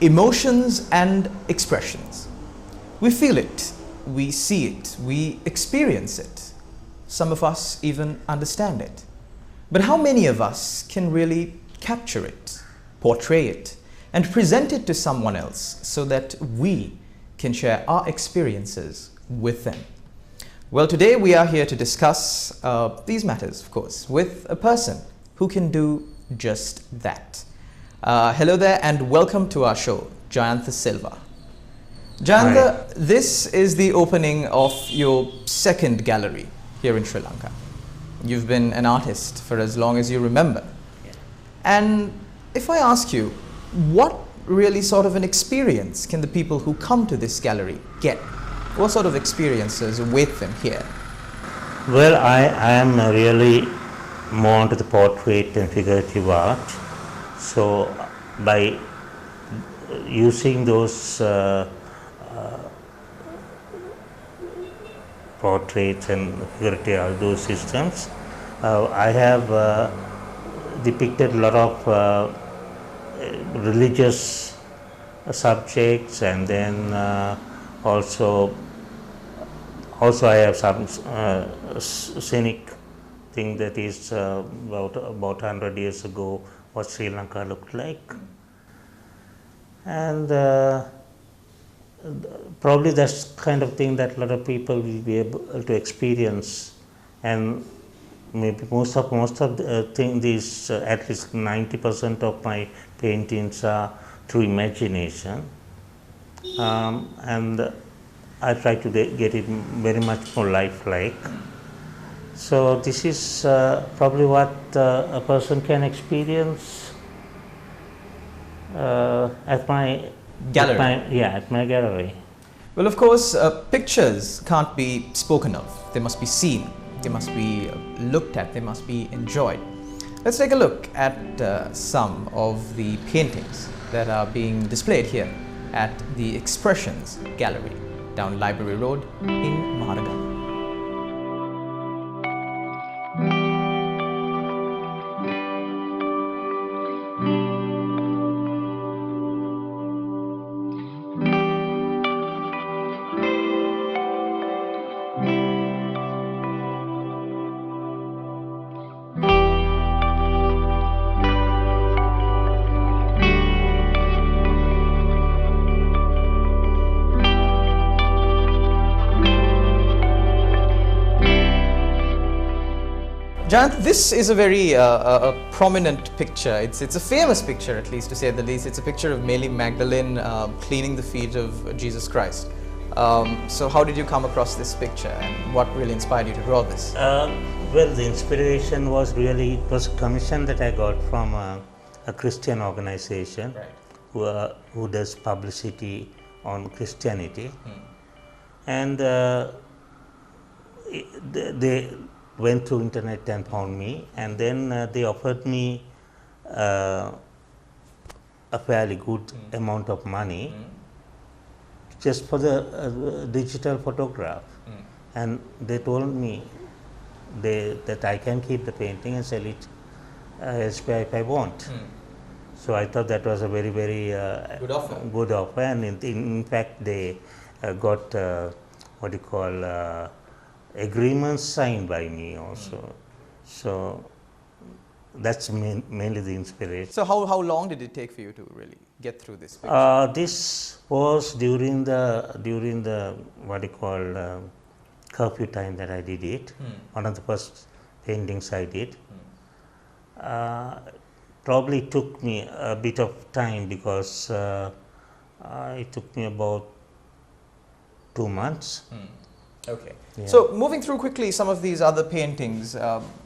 Emotions and expressions. We feel it, we see it, we experience it. Some of us even understand it. But how many of us can really capture it, portray it, and present it to someone else so that we can share our experiences with them? Well, today we are here to discuss these matters, of course, with a person who can do just that. Hello there and welcome to our show, Jayantha Silva. Jayantha, this is the opening of your second gallery here in Sri Lanka. You've been an artist for as long as you remember. Yeah. And if I ask you, what really sort of an experience can the people who come to this gallery get? What sort of experiences await them here? Well, I am really more into the portrait and figurative art. So by using those portraits and figurative art, those systems, I have depicted a lot of religious subjects, and then also I have some scenic thing that is about 100 years ago what Sri Lanka looked like, and probably that's kind of thing that a lot of people will be able to experience, and maybe most of the thing, these at least 90% of my paintings are through imagination, and I try to get it very much more lifelike. So this is probably what a person can experience at my gallery. At my gallery. Well, of course, pictures can't be spoken of. They must be seen, they must be looked at, they must be enjoyed. Let's take a look at some of the paintings that are being displayed here at the Expressions Gallery down Library Road in Maharagama. Jayantha, this is a very prominent picture. It's a famous picture, at least to say the least. It's a picture of Mary Magdalene cleaning the feet of Jesus Christ. So how did you come across this picture, and what really inspired you to draw this? Well, the inspiration was really, it was a commission that I got from a Christian organization, right, who does publicity on Christianity. And they went through internet and found me, and then they offered me a fairly good amount of money just for the digital photograph. And they told me that I can keep the painting and sell it elsewhere if I want. So I thought that was a very, very good offer, and in fact they got what you call agreements signed by me also. So that's mainly the inspiration. So how long did it take for you to really get through this picture? This was during the what you call curfew time that I did it. One of the first paintings I did. Probably took me a bit of time because it took me about 2 months. Okay. Yeah. So moving through quickly some of these other paintings,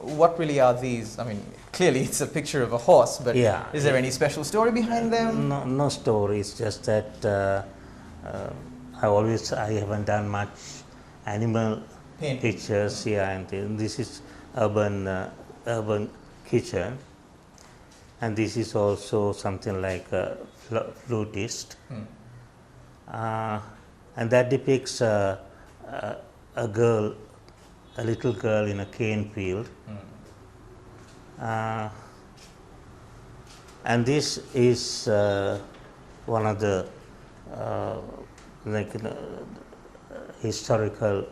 what really are these? I mean, clearly it's a picture of a horse, but is there any special story behind them? No story. It's just that I haven't done much animal pictures. Yeah, and this is urban kitchen, and this is also something like a flutist, and that depicts a girl a little girl in a cane field. And this is one of the like historical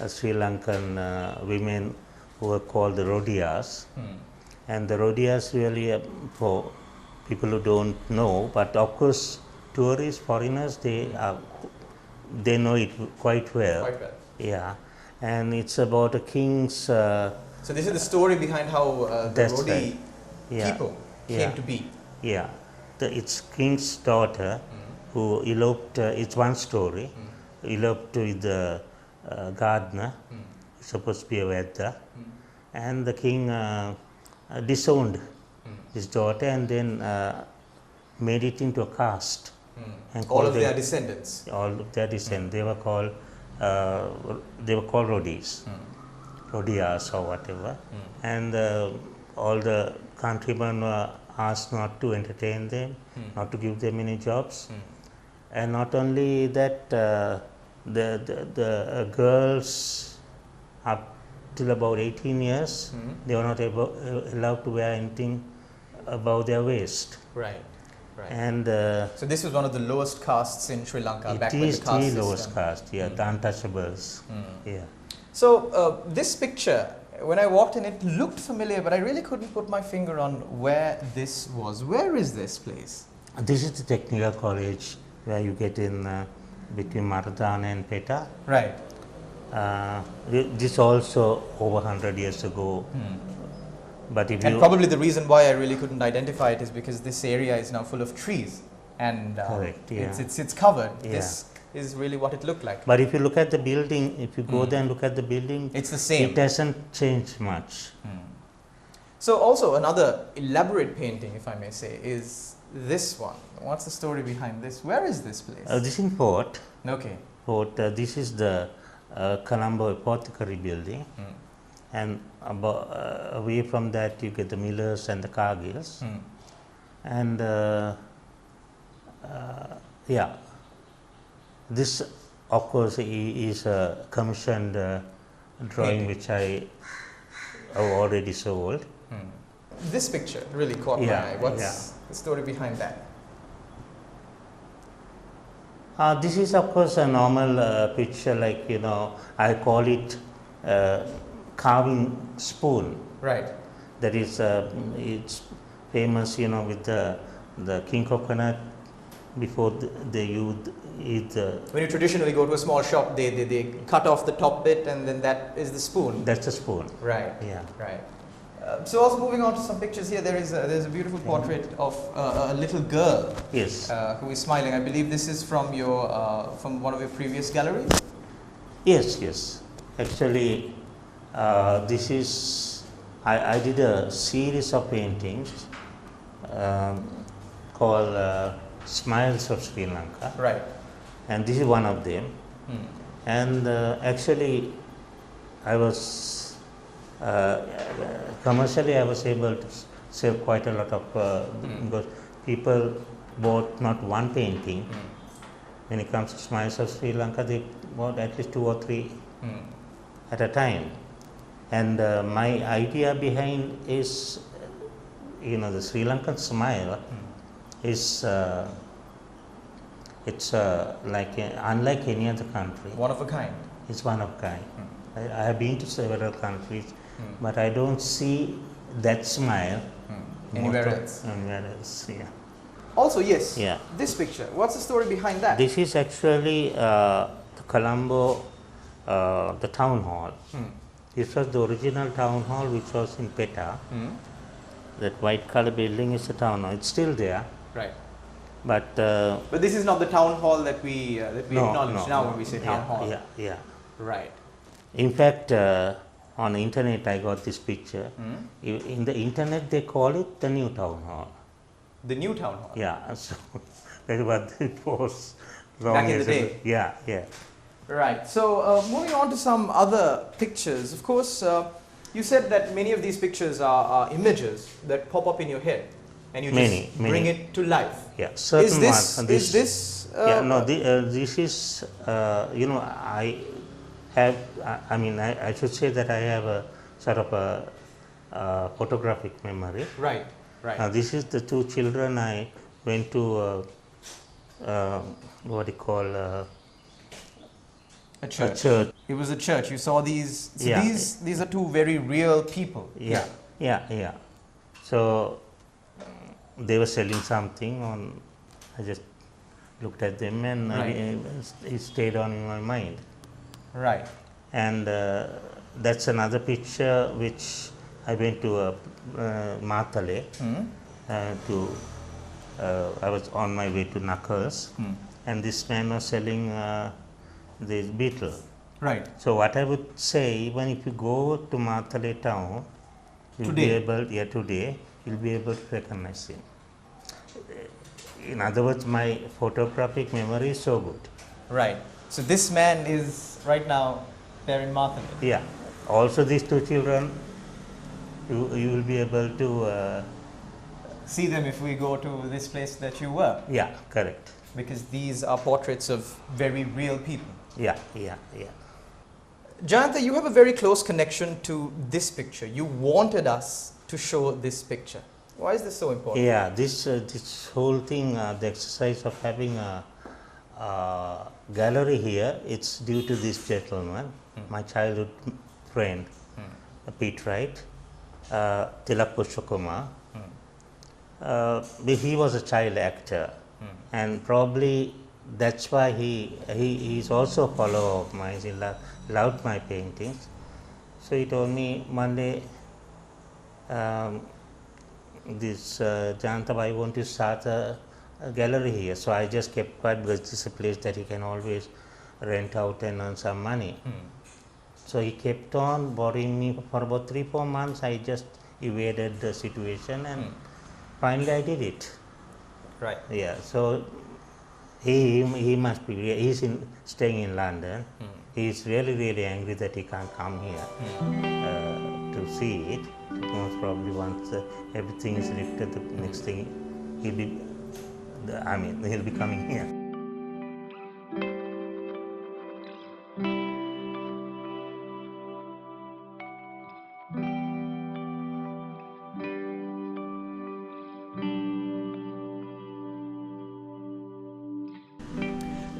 Sri Lankan women who were called the Rodias. And the Rodias really, for people who don't know, but of course tourists, foreigners, they know it quite well. Quite well. Yeah, and it's about a king's. So this is the story behind how the That's Rodi right. Yeah. people Yeah. came to be. Yeah, it's king's daughter who eloped. It's one story. Eloped with the gardener, supposed to be a Vedda, and the king disowned his daughter and then made it into a caste. And All called of them- their descendants. all of their descent. They were called Rodis, Rodias or whatever. And all the countrymen were asked not to entertain them, not to give them any jobs. And not only that, the girls up till about 18 years, they were not allowed to wear anything above their waist. Right. Right. And So this was one of the lowest castes in Sri Lanka back it when is the caste the lowest system. caste, yeah, the untouchables. Yeah. So this picture, when I walked in, it looked familiar, but I really couldn't put my finger on where this was. Where is this place? This is the technical college where you get in between Maharagama and Peta. Right. This also over 100 years ago. But if And you probably the reason why I really couldn't identify it is because this area is now full of trees and Correct, yeah. it's covered. Yeah. This is really what it looked like. But if you look at the building, if you go there and look at the building, It's the same. it hasn't changed much. So also another elaborate painting, if I may say, is this one. What's the story behind this? Where is this place? This in Fort. Okay. This is the Colombo Apothecary building. And away from that you get the Millers and the Cargills. And yeah, this of course is a commissioned drawing which I have already sold. This picture really caught my Yeah, eye. What's yeah. the story behind that? This is of course a normal picture, like, you know, I call it carving spoon. Right. That is, it's famous, you know, with the king coconut. Before they used it. When you traditionally go to a small shop, they cut off the top bit and then that is the spoon. That's a spoon. Right. Yeah. Right. So also moving on to some pictures here, there's a beautiful portrait of a little girl. Yes. Who is smiling. I believe this is from your from one of your previous galleries. Yes. Yes. Actually, this is I did a series of paintings called Smiles of Sri Lanka. Right. And this is one of them. And actually, I was commercially I was able to sell quite a lot of because people bought not one painting. When it comes to Smiles of Sri Lanka, they bought at least 2 or 3 at a time. And my idea behind is, you know, the Sri Lankan smile is it's like unlike any other country. One of a kind. It's one of a kind. I have been to several countries, but I don't see that smile Anywhere else. Anywhere else, yeah. Also, yes. Yeah. This picture. What's the story behind that? This is actually the Colombo, the town hall. This was the original town hall, which was in Peta. That white color building is the town hall. It's still there. Right. But this is not the town hall that we acknowledge now when we say town hall. Yeah. Right. In fact, on the internet I got this picture. In the internet they call it the new town hall. The new town hall. Yeah, so that's what it was. Back in the day. Yeah. Right. So moving on to some other pictures. Of course, you said that many of these pictures are images that pop up in your head, and you just bring it to life. Yeah. Certain Is this? yeah. No. This is. You know, have, I should say that I have a sort of a photographic memory. Right, right. Now, this is the two children I went to, what do you call, A church. a church. It was a church. You saw these. So Yeah. these are two very real people. Yeah. So they were selling something on. I just looked at them and Right. it stayed on in my mind. Right. And that's another picture which I went to Matale to. I was on my way to Knuckles, and this man was selling this beetle. Right. So what I would say, even if you go to Matale town, you'll be able, today, you'll be able to recognize him. In other words, my photographic memory is so good. Right. So this man is right now there in Marthaman. Yeah. Also, these two children, you will be able to see them if we go to this place that you were. Yeah, correct. Because these are portraits of very real people. Yeah. Jayantha, you have a very close connection to this picture. You wanted us to show this picture. Why is this so important? Yeah, this whole thing, the exercise of having a gallery here, it's due to this gentleman, my childhood friend, Pete Wright, Tilak Pushpakumar. He was a child actor, and probably that's why he's also a follower of mine. He loved my paintings. So he told me one day, Jayantha, I want to start a gallery here. So I just kept quiet because this is a place that he can always rent out and earn some money. So he kept on bothering me for about 3-4 months. I just evaded the situation, and finally I did it. Right. Yeah. So he must be. He's staying in London. He's really angry that he can't come here to see it. Most probably once everything is lifted, the next thing he'll be coming here.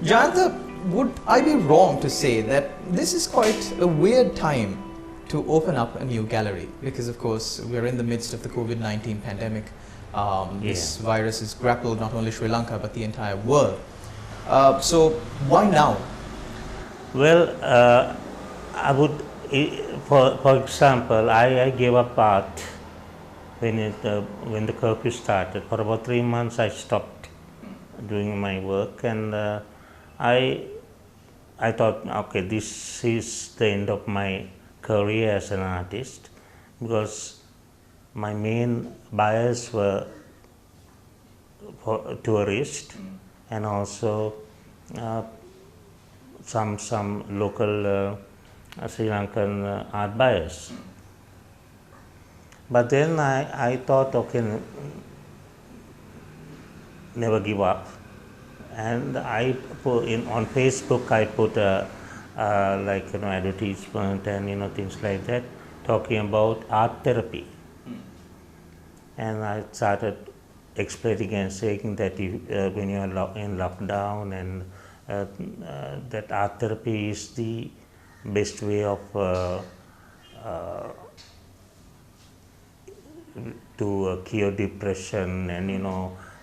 Jayantha, would I be wrong to say that this is quite a weird time to open up a new gallery? Because of course we're in the midst of the COVID-19 pandemic. This virus has grappled not only Sri Lanka but the entire world. So why now? Well, I would, for example, I gave up art when the curfew started. For about 3 months I stopped doing my work, and I thought, okay, this is the end of my career as an artist, because my main buyers were tourists and also some local Sri Lankan art buyers. But then I thought, okay, never give up. And I put on Facebook, I put advertisement and things like that, talking about art therapy. And I started explaining and saying that when you are in lockdown, and that art therapy is the best way of to cure depression and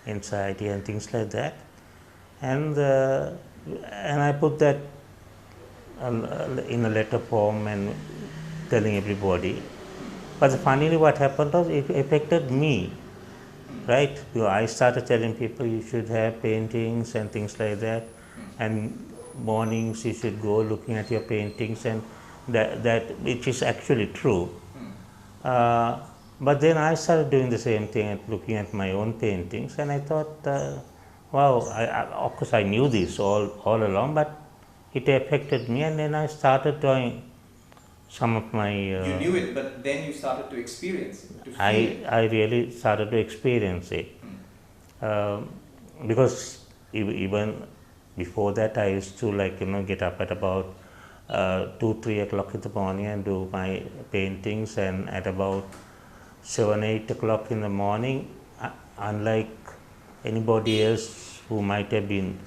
anxiety and things like that. And I put that in a letter form and telling everybody. But funnily, what happened was it affected me, right? I started telling people you should have paintings and things like that, and mornings you should go looking at your paintings, and that which is actually true. But then I started doing the same thing and looking at my own paintings, and I thought, wow, of course I knew this all along, but it affected me, and then I started drawing some of my... you knew it, but then you started to experience it, to feel it. I really started to experience it. Because even before that I used to get up at about 2-3 o'clock in the morning and do my paintings, and at about 7-8 o'clock in the morning, unlike anybody else who might have been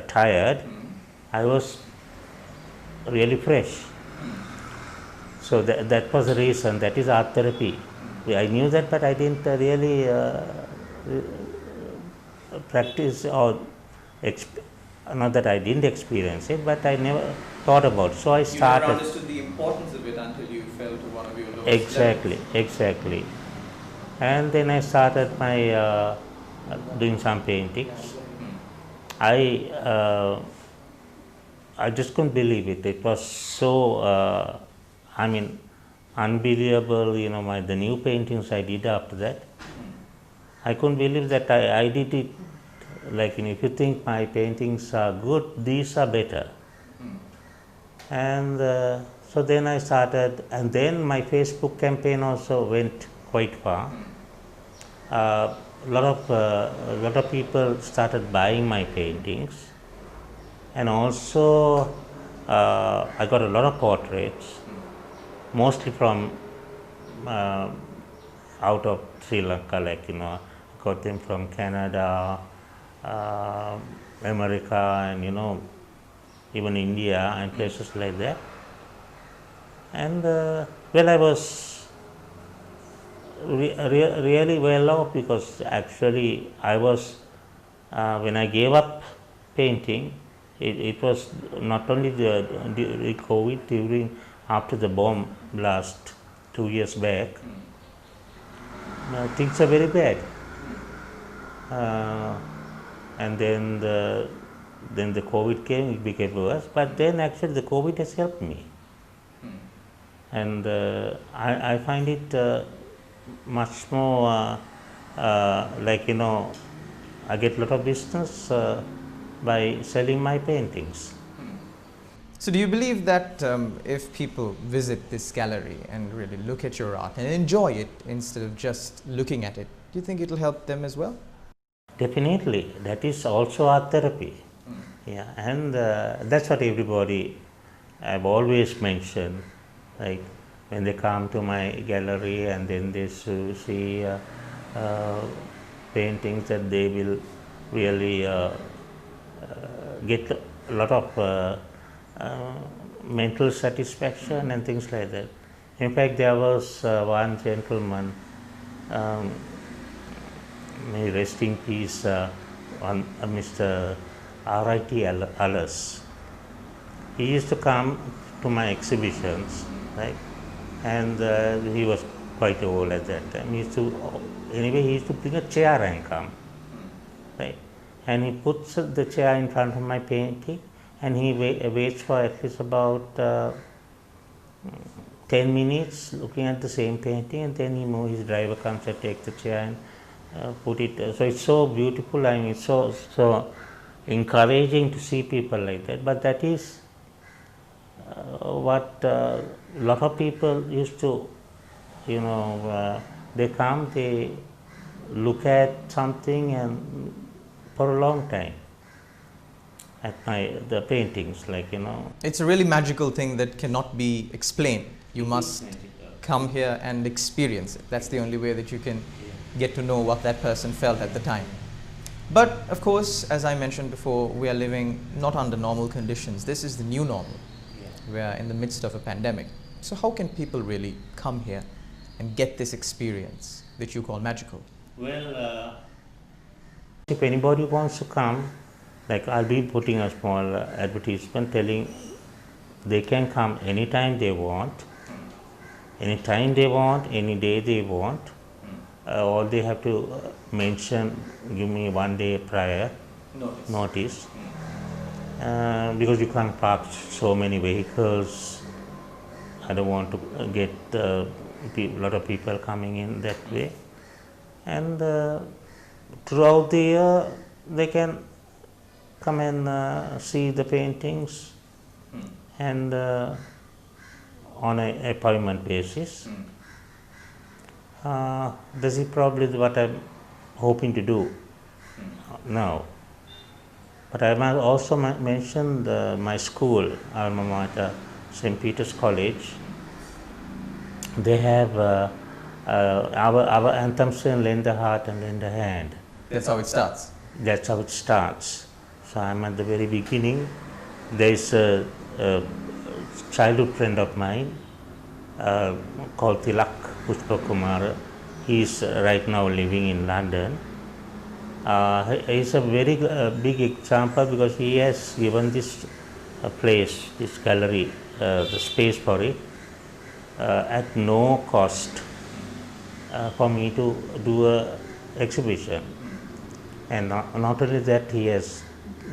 tired, I was really fresh. So that was the reason. That is art therapy. I knew that, but I didn't really practice or not that I didn't experience it, but I never thought about it. So I started. You never understood the importance of it until you fell to one of your lowest Exactly. And then I started my doing some paintings. I just couldn't believe it. It was so, unbelievable, the new paintings I did after that. I couldn't believe that I did it. Like, if you think my paintings are good, these are better. And so then I started, and then my Facebook campaign also went quite far. A lot of people started buying my paintings, and also I got a lot of portraits, mostly from out of Sri Lanka, I got them from Canada, America, and even India and places like that. And I was really well off, because actually I was, when I gave up painting, it was not only the COVID, after the bomb blast 2 years back, things are very bad. And then the COVID came, it became worse, but then actually the COVID has helped me. And I find it much more I get a lot of business by selling my paintings. So do you believe that if people visit this gallery and really look at your art and enjoy it instead of just looking at it, do you think it will help them as well? Definitely. That is also art therapy. Yeah, and that's what everybody, I've always mentioned, like when they come to my gallery and then they see paintings, that they will really get a lot of mental satisfaction and things like that. In fact, there was one gentleman, may rest in peace, Mr. R.I.T. Alice. He used to come to my exhibitions, right? And he was quite old at that time. He used to bring a chair and come, right? And he puts the chair in front of my painting, and he waits for at least about 10 minutes looking at the same painting, and then his driver comes and takes the chair and put it. So it's so beautiful. I mean, it's so encouraging to see people like that. But that is what a lot of people used to, they come, they look at something and for a long time at the paintings, It's a really magical thing that cannot be explained. You must come here and experience it. That's the only way that you can get to know what that person felt at the time. But of course, as I mentioned before, we are living not under normal conditions. This is the new normal. We are in the midst of a pandemic. So how can people really come here and get this experience that you call magical? Well, if anybody wants to come, I'll be putting a small advertisement telling they can come anytime they want, any day they want. All they have to give me 1 day prior notice. Because you can't park so many vehicles. I don't want to get a lot of people coming in that way. And throughout the year, they can come and see the paintings, and on an appointment basis. This is probably what I'm hoping to do now. But I must also mention my school, alma mater, St. Peter's College, they have our anthems in Lend a Heart and Lend a Hand. That's how it starts. That's how it starts. So I'm at the very beginning. There's a childhood friend of mine called Tilak Pushpakumar. He's right now living in London. He's a very big example because he has given this place, this gallery, the space for it at no cost for me to do a exhibition. And not only that, he has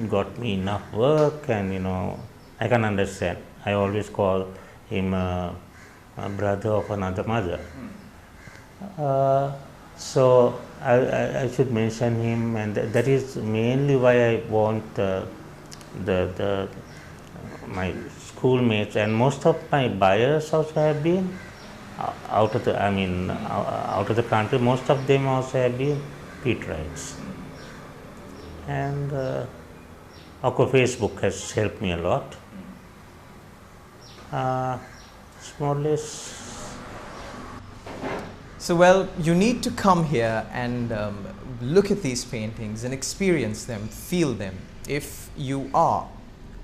got me enough work, and I can understand. I always call him a brother of another mother. So I should mention him, and that is mainly why I want my schoolmates, and most of my buyers also have been out of the country. Most of them also have been Peterites. And of course, Facebook has helped me a lot. It's more or less. So, well, you need to come here and look at these paintings and experience them, feel them, if you are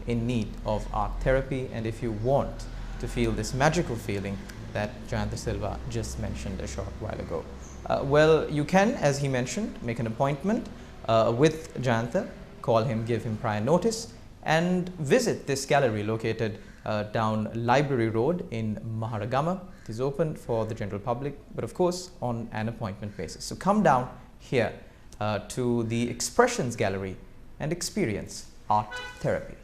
in need of art therapy and if you want to feel this magical feeling that Jayantha Silva just mentioned a short while ago. Well, you can, as he mentioned, make an appointment with Jayantha, call him, give him prior notice, and visit this gallery located down Library Road in Maharagama. It is open for the general public, but of course on an appointment basis. So come down here to the Expressions Gallery and experience art therapy.